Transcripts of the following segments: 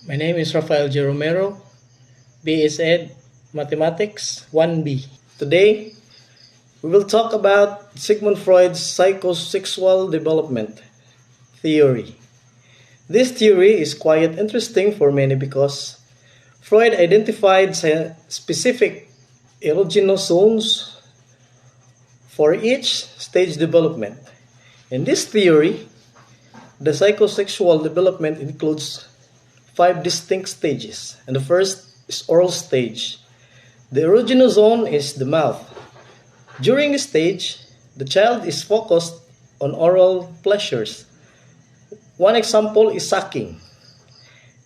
My name is Rafael G. Romero, BS Ed, Mathematics 1B. Today, we will talk about Sigmund Freud's psychosexual development theory. This theory is quite interesting for many because Freud identified specific erogenous zones for each stage development. In this theory, the psychosexual development includes 5 distinct stages, and the first is oral stage. The erogenous zone is the mouth. During this stage, the child is focused on oral pleasures. One example is sucking.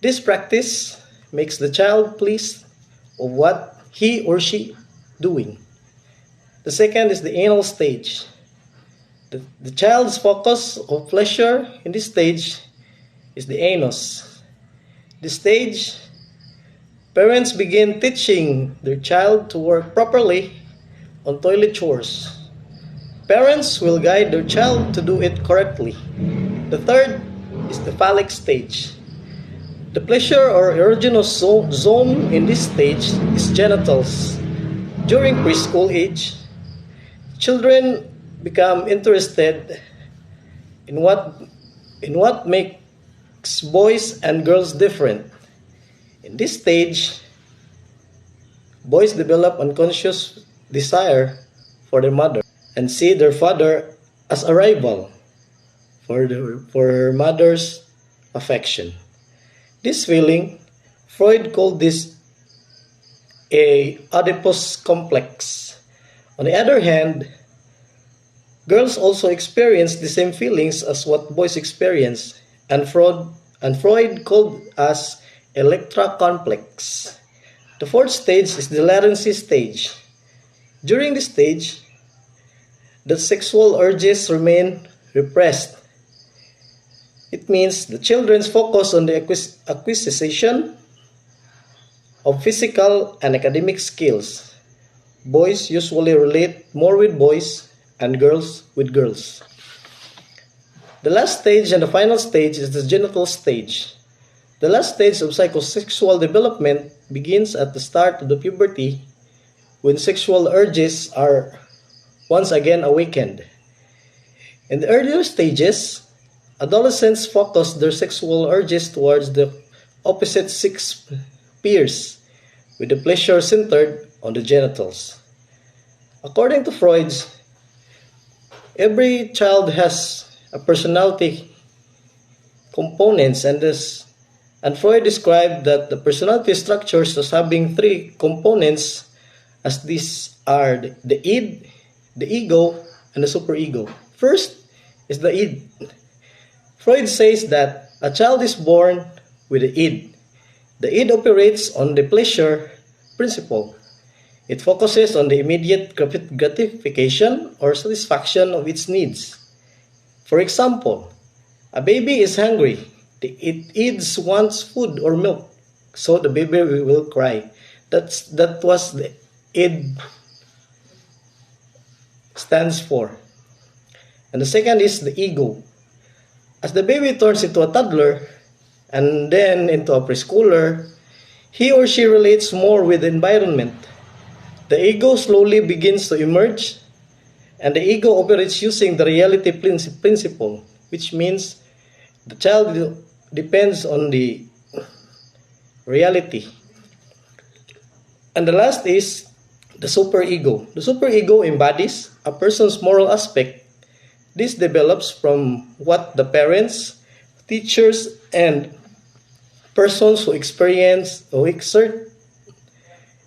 This practice makes the child pleased of what he or she doing. The second is the anal stage. The child's focus of pleasure in this stage is the anus. This stage, parents begin teaching their child to work properly on toilet chores. Parents will guide their child to do it correctly. The third is the phallic stage. The pleasure or erogenous zone in this stage is genitals. During preschool age, children become interested in what makes boys and girls different. In this stage, boys develop unconscious desire for their mother and see their father as a rival for mother's affection. This feeling, Freud called this a Oedipus complex. On the other hand, girls also experience the same feelings as what boys experience, and Freud called as Electra complex. The fourth stage is the latency stage. During this stage, the sexual urges remain repressed. It means the children's focus on the acquisition of physical and academic skills. Boys usually relate more with boys and girls with girls. The last stage and the final stage is the genital stage. The last stage of psychosexual development begins at the start of the puberty when sexual urges are once again awakened. In the earlier stages, adolescents focus their sexual urges towards the opposite sex peers, with the pleasure centered on the genitals. According to Freud, every child has a personality components, and Freud described that the personality structures as having 3 components, as these are the id, the ego, and the superego. First is the id. Freud says that a child is born with the id. The id operates on the pleasure principle. It focuses on the immediate gratification or satisfaction of its needs. For example, a baby is hungry. It wants food or milk, so the baby will cry. That was the id stands for. And the second is the ego. As the baby turns into a toddler and then into a preschooler, he or she relates more with the environment. The ego slowly begins to emerge, and the ego operates using the reality principle, which means the child depends on the reality. And the last is the superego. The superego embodies a person's moral aspect. This develops from what the parents, teachers, and persons who exert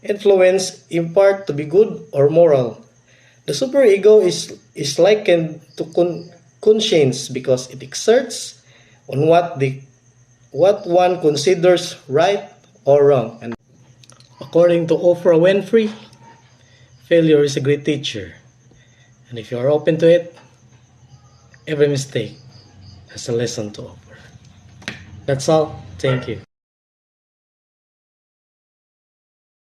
influence impart to be good or moral. The superego is likened to conscience because it exerts on what one considers right or wrong. And according to Oprah Winfrey, failure is a great teacher. And if you are open to it, every mistake has a lesson to offer. That's all. Thank you.